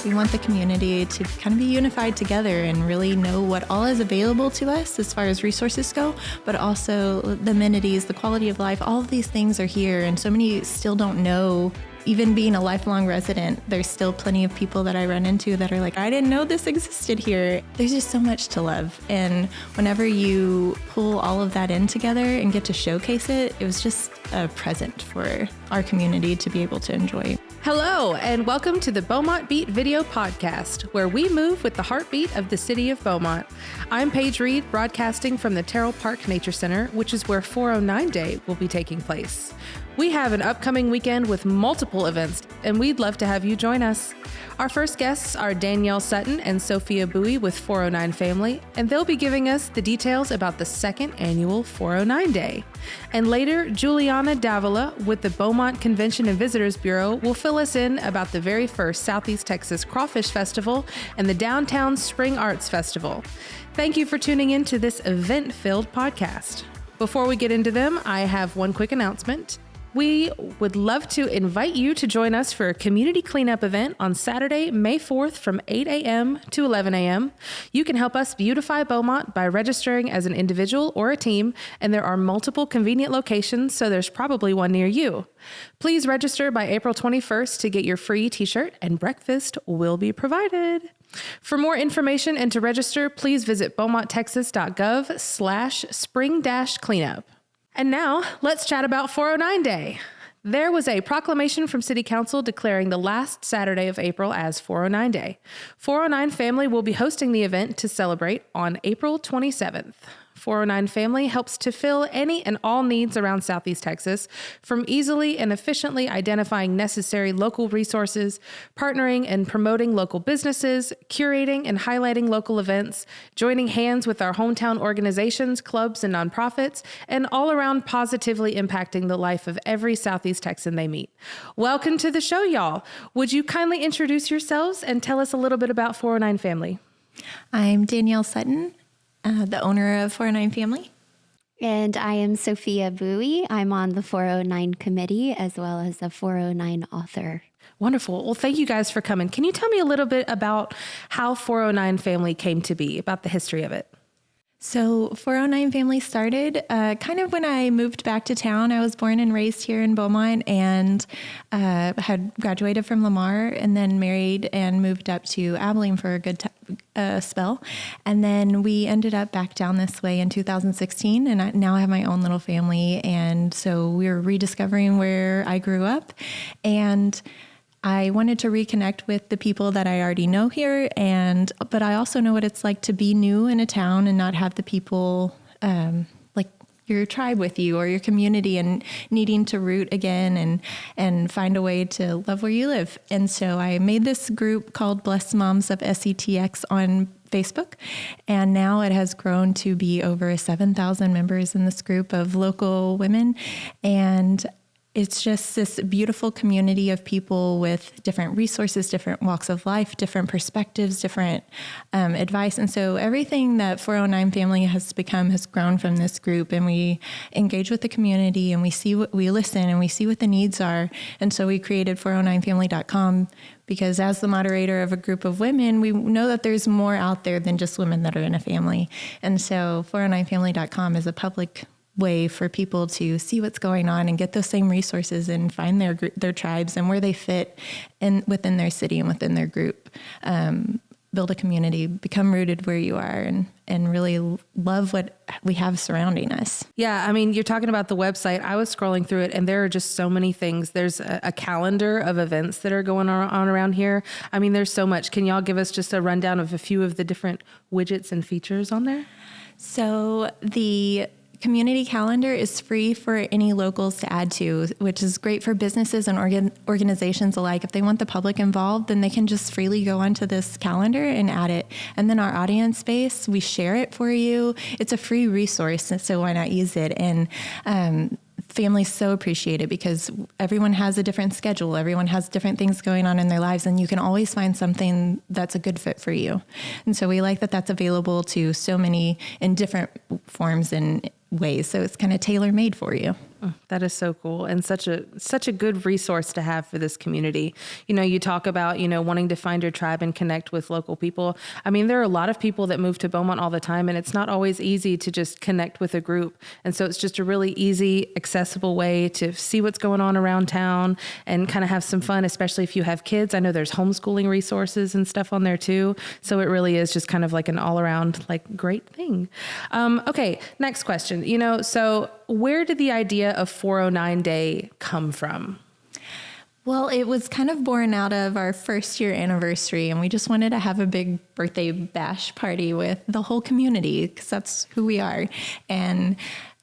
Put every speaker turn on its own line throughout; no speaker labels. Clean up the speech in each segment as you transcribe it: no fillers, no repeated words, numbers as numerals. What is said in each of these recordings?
We want the community to kind of be unified together and really know what all is available to us as far as resources go, but also the amenities, the quality of life, all of these things are here. And so many still don't know. Even being a lifelong resident, there's still plenty of people that I run into that are like, I didn't know this existed here. There's just so much to love. And whenever you pull all of that in together and get to showcase it, it was just a present for our community to be able to enjoy.
Hello, and welcome to the Beaumont Beat video podcast, where we move with the heartbeat of the city of Beaumont. I'm Paige Reed, broadcasting from the Terrell Park Nature Center, which is where 409 Day will be taking place. We have an upcoming weekend with multiple events, and we'd love to have you join us. Our first guests are Danielle Sutton and Sophia Bowie with 409 Family, and they'll be giving us the details about the second annual 409 Day. And later, Juliana Davila with the Beaumont Convention and Visitors Bureau will fill us in about the very first Southeast Texas Crawfish Festival and the Downtown Spring Arts Festival. Thank you for tuning in to this event-filled podcast. Before we get into them, I have one quick announcement. We would love to invite you to join us for a community cleanup event on Saturday, May 4th from 8 a.m. to 11 a.m. You can help us beautify Beaumont by registering as an individual or a team, and there are multiple convenient locations, so there's probably one near you. Please register by April 21st to get your free t-shirt, and breakfast will be provided. For more information and to register, please visit beaumonttexas.gov/spring-cleanup. And now, let's chat about 409 Day. There was a proclamation from City Council declaring the last Saturday of April as 409 Day. 409 Family will be hosting the event to celebrate on April 27th. 409 Family helps to fill any and all needs around Southeast Texas, from easily and efficiently identifying necessary local resources, partnering and promoting local businesses, curating and highlighting local events, joining hands with our hometown organizations, clubs, and nonprofits, and all around positively impacting the life of every Southeast Texan they meet. Welcome to the show, y'all. Would you kindly introduce yourselves and tell us a little bit about 409 Family?
I'm Danielle Sutton, the owner of 409 Family.
And I am Sophia Bowie. I'm on the 409 committee as well as a 409 author.
Wonderful. Well, thank you guys for coming. Can you tell me a little bit about how 409 Family came to be, about the history of it?
So 409 Family started kind of when I moved back to town. I was born and raised here in Beaumont and had graduated from Lamar and then married and moved up to Abilene for a good spell. And then we ended up back down this way in 2016, and now I have my own little family. And so we're rediscovering where I grew up, and I wanted to reconnect with the people that I already know here, but I also know what it's like to be new in a town and not have the people like your tribe with you or your community, and needing to root again and find a way to love where you live. And so I made this group called Blessed Moms of SETX on Facebook, and now it has grown to be over 7,000 members in this group of local women. And it's just this beautiful community of people with different resources, different walks of life, different perspectives, different advice. And so everything that 409 Family has become has grown from this group, and we engage with the community, and we listen, and we see what the needs are. And so we created 409family.com because as the moderator of a group of women, we know that there's more out there than just women that are in a family. And so 409family.com is a public way for people to see what's going on and get those same resources and find their tribes and where they fit within their city and within their group. Build a community, become rooted where you are, and really love what we have surrounding us.
Yeah, I mean, you're talking about the website. I was scrolling through it, and there are just so many things. There's a calendar of events that are going on around here. I mean, there's so much. Can y'all give us just a rundown of a few of the different widgets and features on there?
So the community calendar is free for any locals to add to, which is great for businesses and organizations alike. If they want the public involved, then they can just freely go onto this calendar and add it. And then our audience space, we share it for you. It's a free resource, so why not use it? And families so appreciate it because everyone has a different schedule. Everyone has different things going on in their lives, and you can always find something that's a good fit for you. And so we like that that's available to so many in different forms and ways. So it's kind of tailor-made for you.
That is so cool, and such a good resource to have for this community. You talk about, wanting to find your tribe and connect with local people. I mean, there are a lot of people that move to Beaumont all the time, and it's not always easy to just connect with a group. And so it's just a really easy, accessible way to see what's going on around town and kind of have some fun, especially if you have kids. I know there's homeschooling resources and stuff on there too. So it really is just kind of like an all around great thing. Okay, next question. So where did the idea of 409 Day come from?
Well, it was kind of born out of our first year anniversary, and we just wanted to have a big birthday bash party with the whole community because that's who we are. And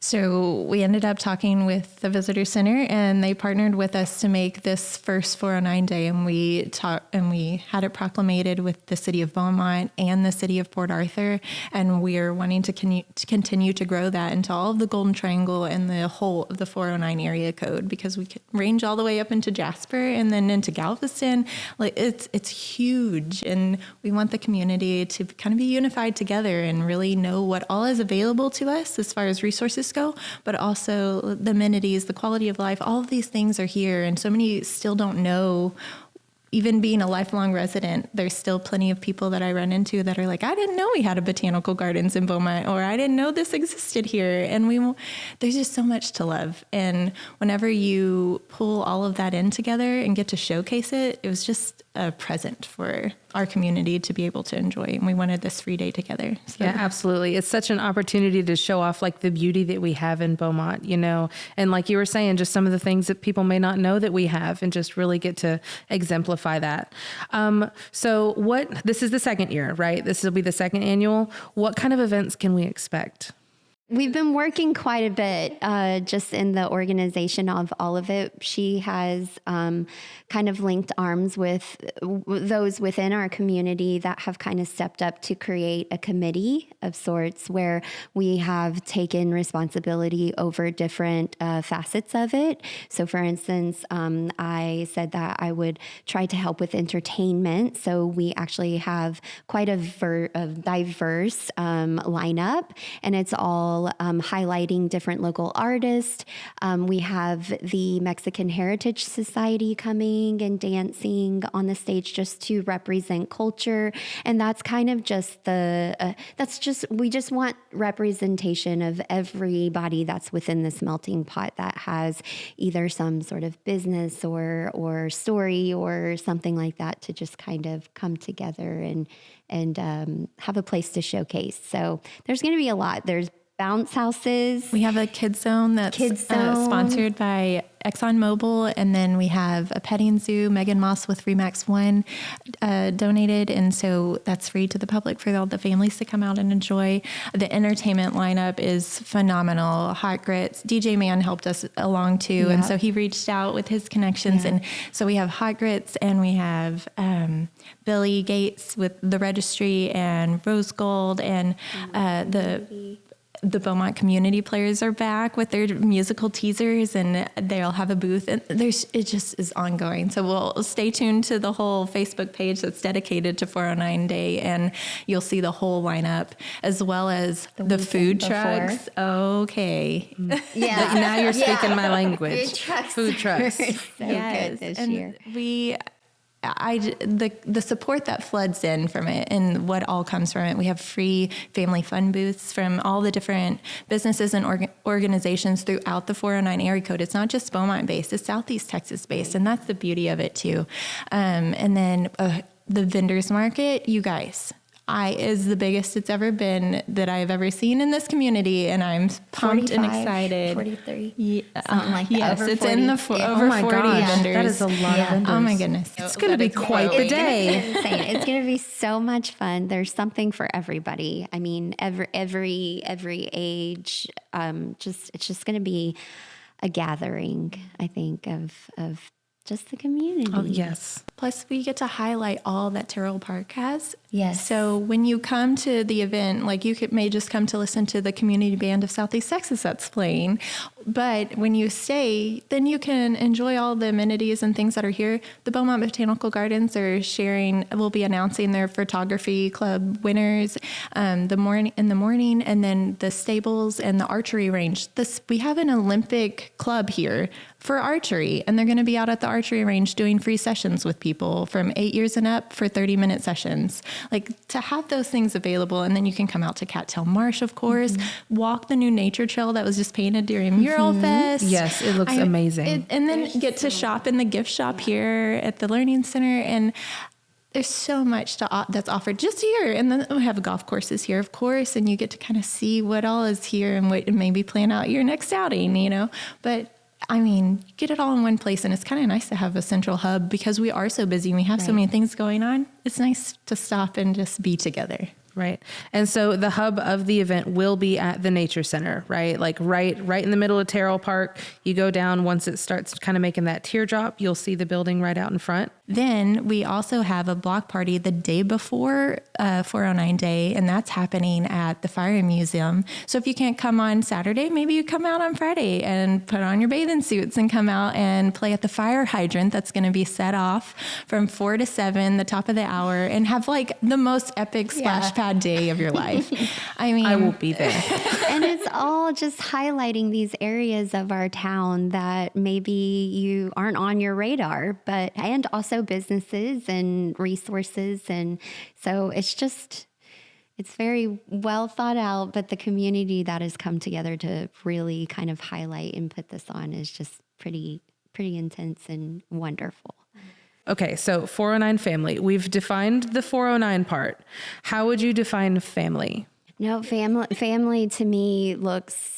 so we ended up talking with the Visitor Center, and they partnered with us to make this first 409 Day, and we had it proclamated with the city of Beaumont and the city of Port Arthur, and we're wanting to continue to grow that into all of the Golden Triangle and the whole of the 409 area code, because we can range all the way up into Jasper and then into Galveston. It's huge, and we want the community to kind of be unified together and really know what all is available to us as far as resources go, but also the amenities, the quality of life, all of these things are here. And so many still don't know. Even being a lifelong resident, there's still plenty of people that I run into that are like, I didn't know we had a botanical gardens in Beaumont, or I didn't know this existed here. And there's just so much to love. And whenever you pull all of that in together and get to showcase it, it was just a present for our community to be able to enjoy. And we wanted this free day together. So.
Yeah, absolutely. It's such an opportunity to show off the beauty that we have in Beaumont, and like you were saying, just some of the things that people may not know that we have, and just really get to exemplify that. So this is the second year, right? This will be the second annual. What kind of events can we expect?
We've been working quite a bit just in the organization of all of it. She has kind of linked arms with those within our community that have kind of stepped up to create a committee of sorts where we have taken responsibility over different facets of it. So for instance, I said that I would try to help with entertainment. So we actually have quite a diverse lineup, and it's all highlighting different local artists. We have the Mexican Heritage Society coming and dancing on the stage just to represent culture. And that's kind of just we just want representation of everybody that's within this melting pot that has either some sort of business or story or something like that to just kind of come together and have a place to showcase. So there's going to be a lot. There's bounce houses.
We have a kids zone that's sponsored by ExxonMobil, and then we have a petting zoo. Megan Moss with Remax One donated, and so that's free to the public for all the families to come out and enjoy. The entertainment lineup is phenomenal. Hot Grits, DJ Man helped us along too, and so he reached out with his connections, and so we have Hot Grits, and we have Billy Gates with the Registry and Rose Gold, and the Beaumont Community Players are back with their musical teasers, and they'll have a booth, and it just is ongoing. So we'll stay tuned to the whole Facebook page that's dedicated to 409 Day, and you'll see the whole lineup as well as the food trucks. Okay.
Yeah.
Now you're speaking my language. Food trucks.
So good this year.
The support that floods in from it and what all comes from it. We have free family fun booths from all the different businesses and organizations throughout the 409 area code. It's not just Beaumont based, it's Southeast Texas based, and that's the beauty of it too. And then the vendors market, you guys, is the biggest it's ever been that I've ever seen in this community, and I'm pumped and excited.
43,
something like that. Yes,
over
it's
40.
in the over 40 vendors.
That is a lot of vendors.
Oh my goodness.
It's going to be quite the day.
It's insane. It's going to be so much fun. There's something for everybody. I mean, every age, it's just going to be a gathering, I think, of just the community.
Oh, yes.
Plus, we get to highlight all that Terrell Park has.
Yes.
So when you come to the event, you may just come to listen to the community band of Southeast Texas that's playing, But when you stay, then you can enjoy all the amenities and things that are here. The Beaumont Botanical Gardens will be announcing their photography club winners in the morning, and then the stables and the archery range. We have an Olympic club here for archery, and they're going to be out at the archery range doing free sessions with people from 8 years and up for 30-minute sessions. Like, to have those things available, and then you can come out to Cattail Marsh, of course, walk the new nature trail that was just painted during Mural Fest.
Yes, it looks amazing.
And then get to shop in the gift shop here at the Learning Center, and there's so much that's offered just here. And then we have golf courses here, of course, and you get to kind of see what all is here and maybe plan out your next outing, But I mean, you get it all in one place, and it's kind of nice to have a central hub because we are so busy and we have so many things going on. It's nice to stop and just be together.
Right. And so the hub of the event will be at the Nature Center, right? Like right in the middle of Terrell Park. You go down, once it starts kind of making that teardrop, you'll see the building right out in front.
Then we also have a block party the day before 409 Day, and that's happening at the Fire Museum. So if you can't come on Saturday, maybe you come out on Friday and put on your bathing suits and come out and play at the fire hydrant that's going to be set off from 4 to 7, the top of the hour, and have like the most epic splash pad day of your life. I mean,
I will be there.
And it's all just highlighting these areas of our town that maybe you aren't on your radar, and also businesses and resources. And so it's very well thought out, but the community that has come together to really kind of highlight and put this on is just pretty intense and wonderful.
Okay, so 409 family. We've defined the 409 part. How would you define family?
No, family to me looks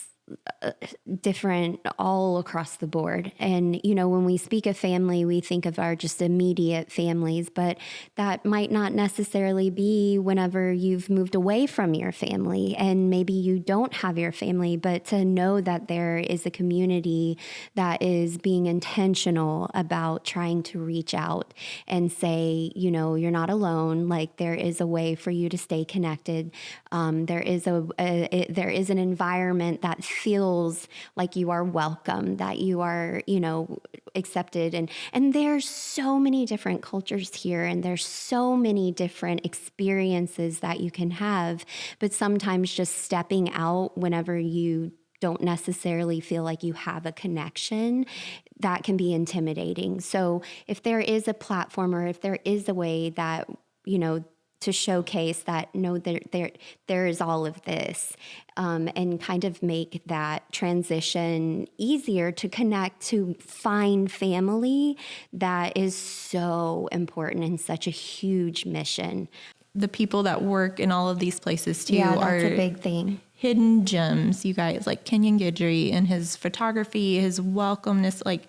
different all across the board. And, when we speak of family, we think of our just immediate families, but that might not necessarily be whenever you've moved away from your family and maybe you don't have your family, but to know that there is a community that is being intentional about trying to reach out and say, you're not alone. Like, there is a way for you to stay connected. There is an environment that feels like you are welcome, that you are, accepted. And there's so many different cultures here, and there's so many different experiences that you can have. But sometimes just stepping out whenever you don't necessarily feel like you have a connection, that can be intimidating. So if there is a platform, or if there is a way that, to showcase that, no, there is all of this, and kind of make that transition easier to connect, to find family, that is so important and such a huge mission.
The people that work in all of these places too
are a big thing.
Hidden gems, you guys, like Kenyon Guidry and his photography, his welcomeness, like.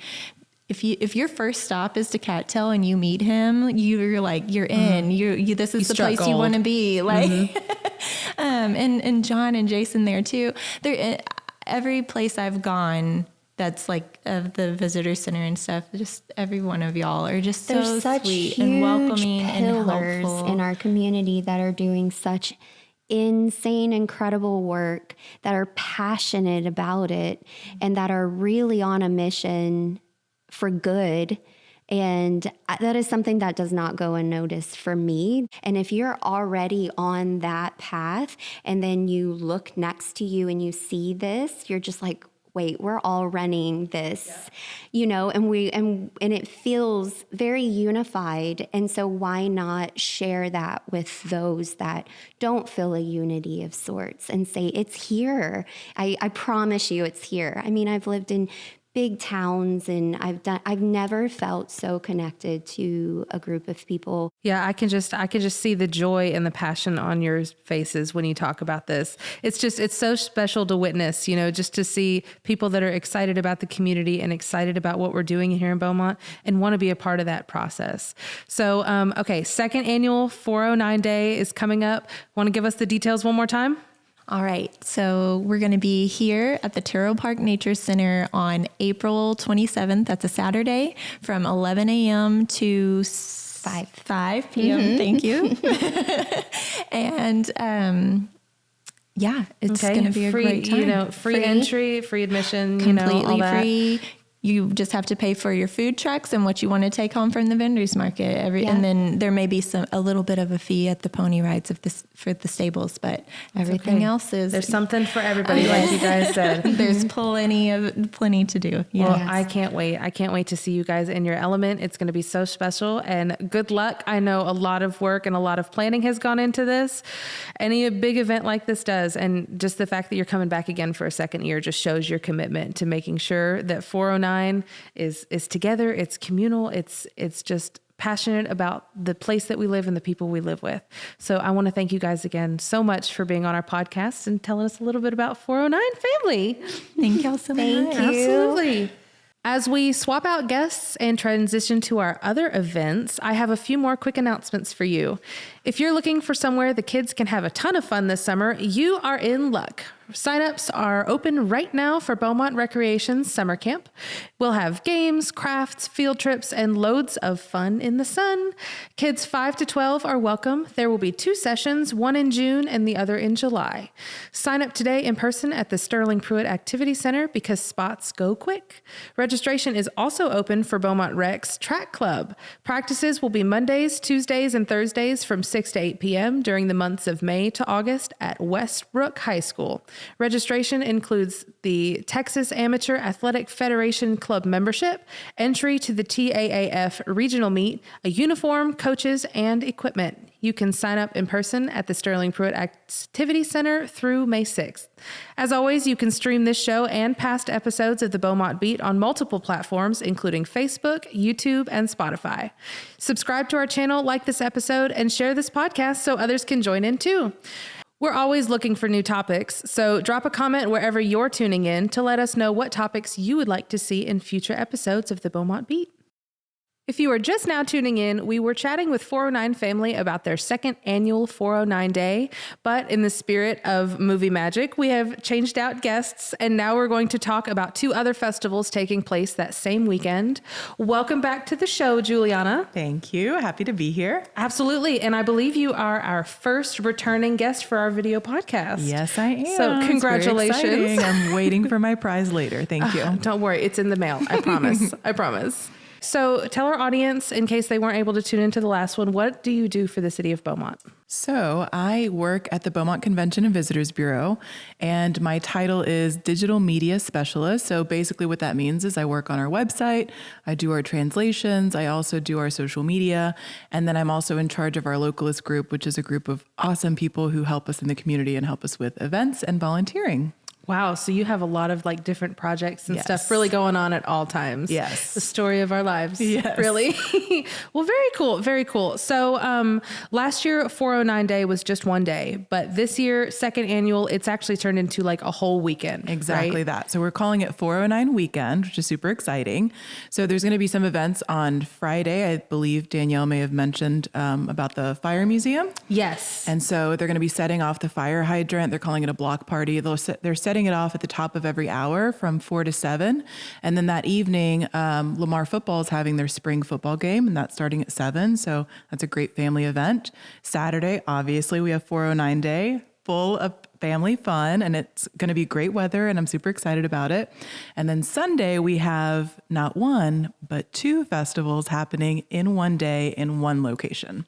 If your first stop is to Cattail and you meet him, you're in. This is the place you want to be. Like, and John and Jason there too. Every place I've gone that's like of the visitor center and stuff, just every one of y'all are just so sweet and welcoming and helpful
in our community that are doing such insane, incredible work, that are passionate about it, and that are really on a mission for good. And that is something that does not go unnoticed for me. And if you're already on that path and then you look next to you and you see this, you're just like, wait, we're all running this, and it feels very unified. And so why not share that with those that don't feel a unity of sorts and say, it's here. I promise you it's here. I mean, I've lived in big towns, and I've never felt so connected to a group of people.
Yeah, I can just see the joy and the passion on your faces when you talk about this. It's so special to witness, just to see people that are excited about the community and excited about what we're doing here in Beaumont and want to be a part of that process. So, second annual 409 Day is coming up. Want to give us the details one more time?
All right, so we're going to be here at the Terrell Park Nature Center on April 27th. That's a Saturday from 11 a.m. to 5 p.m. Thank you. And Yeah, it's going to be a
free,
great time.
Free entry, free admission,
completely
all that.
free. You just have to pay for your food trucks and what you want to take home from the vendors market. And then there may be a little bit of a fee at the pony rides for the stables, but everything else is.
There's something for everybody, like you guys said.
There's plenty to do. Yeah.
Well, I can't wait. I can't wait to see you guys in your element. It's going to be so special, and good luck. I know a lot of work and a lot of planning has gone into this. Any big event like this does, and just the fact that you're coming back again for a second year just shows your commitment to making sure that 409 is together. It's communal. It's just passionate about the place that we live and the people we live with. So I want to thank you guys again so much for being on our podcast and telling us a little bit about 409 family.
Thank y'all so much.
Thank you.
Absolutely. As we swap out guests and transition to our other events, I have a few more quick announcements for you. If you're looking for somewhere the kids can have a ton of fun this summer, you are in luck. Signups are open right now for Beaumont Recreation's summer camp. We'll have games, crafts, field trips, and loads of fun in the sun. Kids 5 to 12 are welcome. There will be 2 sessions, one in June and the other in July. Sign up today in person at the Sterling Pruitt Activity Center because spots go quick. Registration is also open for Beaumont Rec's Track Club. Practices will be Mondays, Tuesdays, and Thursdays from 6 to 8 p.m. during the months of May to August at Westbrook High School. Registration includes the Texas Amateur Athletic Federation Club membership, entry to the TAAF regional meet, a uniform, coaches, and equipment. You can sign up in person at the Sterling Pruitt Activity Center through May 6th. As always, you can stream this show and past episodes of the Beaumont Beat on multiple platforms, including Facebook, YouTube, and Spotify. Subscribe to our channel, like this episode, and share this podcast so others can join in too. We're always looking for new topics, so drop a comment wherever you're tuning in to let us know what topics you would like to see in future episodes of the Beaumont Beat. If you are just now tuning in, we were chatting with 409 family about their second annual 409 Day, but in the spirit of movie magic, we have changed out guests, and now we're going to talk about 2 other festivals taking place that same weekend. Welcome back to the show, Juliana.
Thank you. Happy to be here.
Absolutely, and I believe you are our first returning guest for our video podcast.
Yes, I am.
So congratulations.
I'm waiting for my prize later. Thank you.
Don't worry, it's in the mail. I promise. I promise. So tell our audience, in case they weren't able to tune into the last one, what do you do for the city of Beaumont?
So I work at the Beaumont Convention and Visitors Bureau, and my title is Digital Media Specialist. So basically what that means is I work on our website, I do our translations, I also do our social media, and then I'm also in charge of our localist group, which is a group of awesome people who help us in the community and help us with events and volunteering.
Wow. So you have a lot of like different projects and stuff really going on at all times.
Yes.
The story of our lives.
Yes.
Really? Well, very cool. Very cool. So last year, 409 Day was just one day, but this year, second annual, it's actually turned into like a whole weekend.
Exactly
right?
that. So we're calling it 409 Weekend, which is super exciting. So there's going to be some events on Friday. I believe Danielle may have mentioned about the fire museum.
Yes.
And so they're going to be setting off the fire hydrant. They're calling it a block party. They're setting it off at the top of every hour from 4 to 7. And then that evening, Lamar football is having their spring football game, and that's starting at 7. So that's a great family event. Saturday, obviously, we have 409 Day, full of family fun, and it's going to be great weather, and I'm super excited about it. And then Sunday, we have not one, but 2 festivals happening in one day in one location.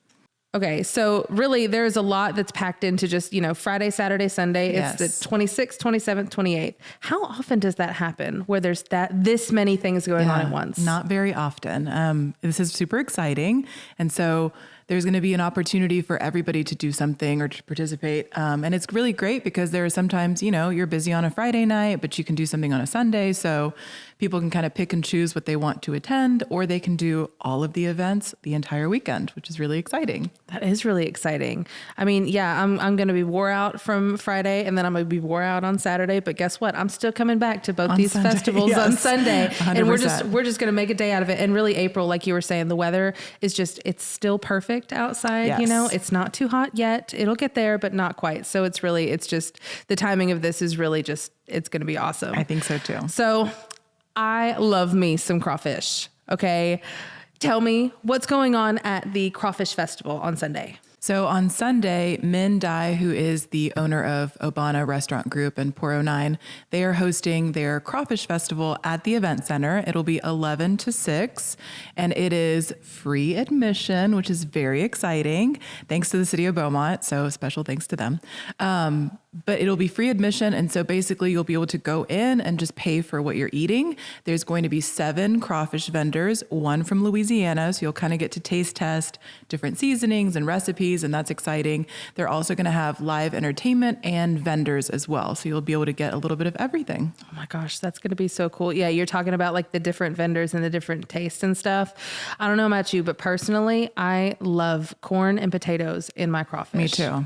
Okay, so really there's a lot that's packed into just, Friday, Saturday, Sunday.
Yes.
It's the 26th, 27th, 28th. How often does that happen where there's this many things going on at once?
Not very often. This is super exciting. And so there's going to be an opportunity for everybody to do something or to participate. And it's really great because there are sometimes, you're busy on a Friday night, but you can do something on a Sunday. So people can kind of pick and choose what they want to attend, or they can do all of the events the entire weekend, which is really exciting.
That is really exciting. I mean, yeah, I'm going to be wore out from Friday, and then I'm going to be wore out on Saturday. But guess what? I'm still coming back to both these
Sunday,
festivals on Sunday,
100%.
and we're just going to make a day out of it. And really, April, like you were saying, the weather is it's still perfect outside.
Yes.
It's not too hot yet. It'll get there, but not quite. So it's just the timing of this is really it's going to be awesome.
I think so too.
So I love me some crawfish. Okay. Tell me what's going on at the Crawfish Festival on Sunday.
So on Sunday, Min Dai, who is the owner of Obana Restaurant Group and 409, they are hosting their Crawfish Festival at the event center. It'll be 11 to 6, and it is free admission, which is very exciting. Thanks to the city of Beaumont, so special thanks to them. But it'll be free admission, and so basically you'll be able to go in and just pay for what you're eating. There's going to be 7 crawfish vendors, 1 from Louisiana, so you'll kind of get to taste test different seasonings and recipes, and that's exciting. They're also going to have live entertainment and vendors as well, so you'll be able to get a little bit of everything.
Oh my gosh, that's going to be so cool. Yeah, you're talking about like the different vendors and the different tastes and stuff. I don't know about you, but personally, I love corn and potatoes in my crawfish.
Me too.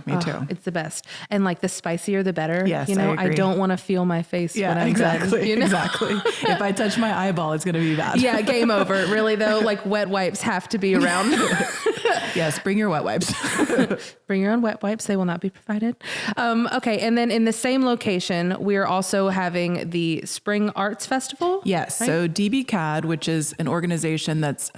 It's the best. And like the spicier the better.
Yes,
I
agree.
don't want to feel my face when I'm
exactly,
done. You know?
Exactly. If I touch my eyeball, it's going to be bad.
Yeah, game over. Really though, like wet wipes have to be around.
Yes, bring your wet wipes.
Bring your own wet wipes. They will not be provided. Okay. And then in the same location, we are also having the Spring Arts Festival.
Yes.
Right?
So DBCAD, which is an organization that's,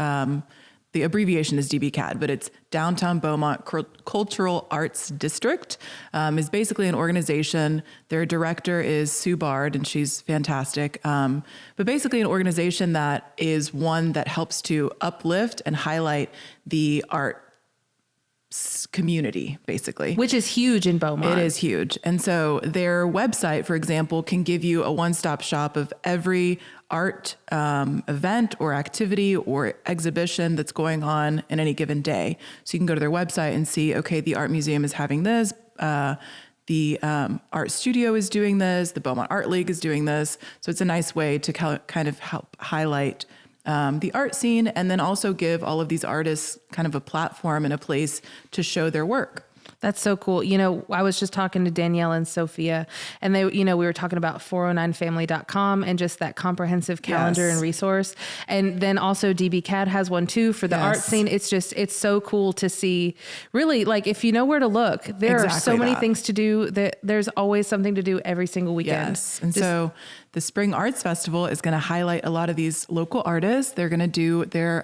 the abbreviation is DBCAD, but it's Downtown Beaumont Cultural Arts District, is basically an organization. Their director is Sue Bard, and she's fantastic. But basically an organization that is one that helps to uplift and highlight the art community, basically.
Which is huge in Beaumont.
It is huge. And so their website, for example, can give you a one-stop shop of every art event or activity or exhibition that's going on in any given day. So you can go to their website and see, okay, the art museum is having this, the art studio is doing this, the Beaumont Art League is doing this. So it's a nice way to kind of help highlight the art scene, and then also give all of these artists kind of a platform and a place to show their work.
That's so cool. You know, I was just talking to Danielle and Sophia, and they, you know, we were talking about 409family.com and just that comprehensive calendar and resource. And then also DBCAD has one too for the art scene. It's so cool to see, really, like if you know where to look, there are so many things to do, that there's always something to do every single weekend.
Yes. And so the Spring Arts Festival is going to highlight a lot of these local artists. They're going to do their,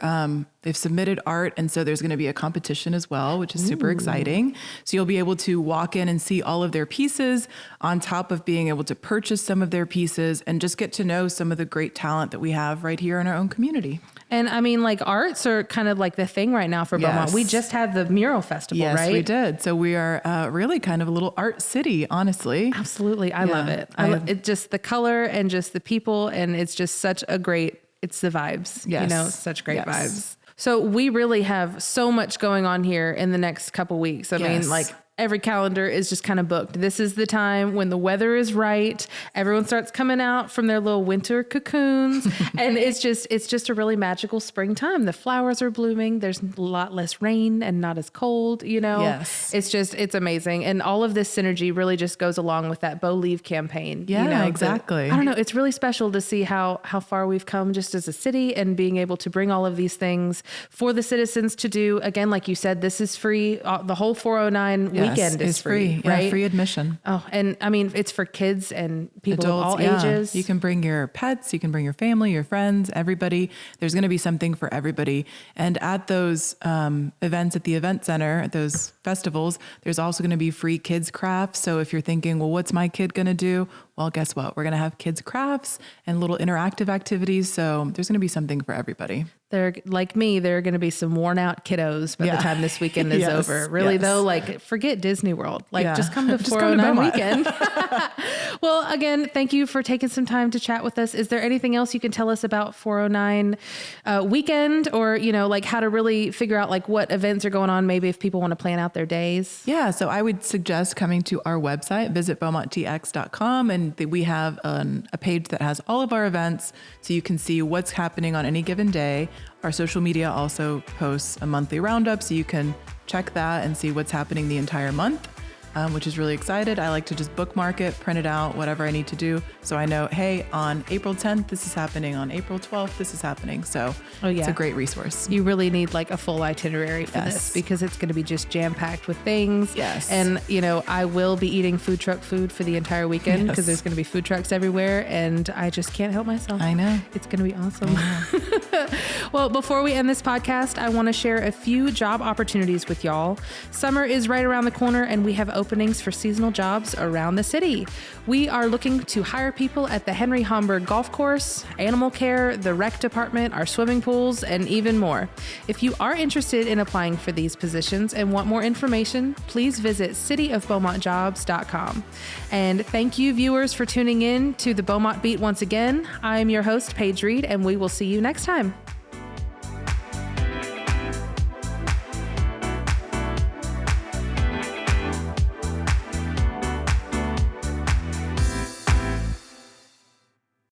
they've submitted art. And so there's going to be a competition as well, which is super exciting. So you'll be able to walk in and see all of their pieces on top of being able to purchase some of their pieces and just get to know some of the great talent that we have right here in our own community.
And I mean, like arts are kind of like the thing right now for Beaumont.
Yes.
We just had the mural festival, right?
Yes, we did. So we are really kind of a little art city, honestly.
Absolutely. I love it. It just the color and just the people. And it's just such a great, it's the vibes, you know, such great vibes. So we really have so much going on here in the next couple weeks. I mean, like every calendar is just kind of booked. This is the time when the weather is right. Everyone starts coming out from their little winter cocoons. And it's just a really magical springtime. The flowers are blooming. There's a lot less rain and not as cold, you know?
Yes.
It's amazing. And all of this synergy really just goes along with that Beau-lieve campaign.
Yeah,
you know?
exactly.
I don't know. It's really special to see how far we've come just as a city and being able to bring all of these things for the citizens to do. Again, like you said, this is free. The whole 409 weekend is free, right?
Yeah, free admission.
Oh, and I mean, it's for kids and people
Adults,
of all ages.
You can bring your pets, you can bring your family, your friends, everybody. There's going to be something for everybody. And at those events at the event center, at those festivals, there's also going to be free kids crafts. So if you're thinking, well, what's my kid going to do? Well, guess what? We're going to have kids crafts and little interactive activities. So there's going to be something for everybody.
They're like me. There are going to be some worn out kiddos by the time this weekend is over. Really though, like forget Disney World. Like just come to 409 weekend. Well, again, thank you for taking some time to chat with us. Is there anything else you can tell us about 409 weekend, or, you know, like how to really figure out like what events are going on? Maybe if people want to plan out their days.
Yeah. So I would suggest coming to our website, visit beaumonttexas.gov, and we have a page that has all of our events, so you can see what's happening on any given day. Our social media also posts a monthly roundup, so you can check that and see what's happening the entire month. which is really excited. I like to just bookmark it, print it out, whatever I need to do. So I know, hey, on April 10th, this is happening. On April 12th, this is happening. So it's a great resource.
You really need like a full itinerary for this because it's going to be just jam-packed with things.
Yes.
And, I will be eating food truck food for the entire weekend because there's going to be food trucks everywhere and I just can't help myself.
I know.
It's going to be awesome. Well, before we end this podcast, I want to share a few job opportunities with y'all. Summer is right around the corner and we have openings for seasonal jobs around the city. We are looking to hire people at the Henry Homburg Golf Course, animal care, the rec department, our swimming pools, and even more. If you are interested in applying for these positions and want more information, please visit cityofbeaumonttexas.gov. And thank you, viewers, for tuning in to the Beaumont Beat once again. I'm your host, Paige Reed, and we will see you next time.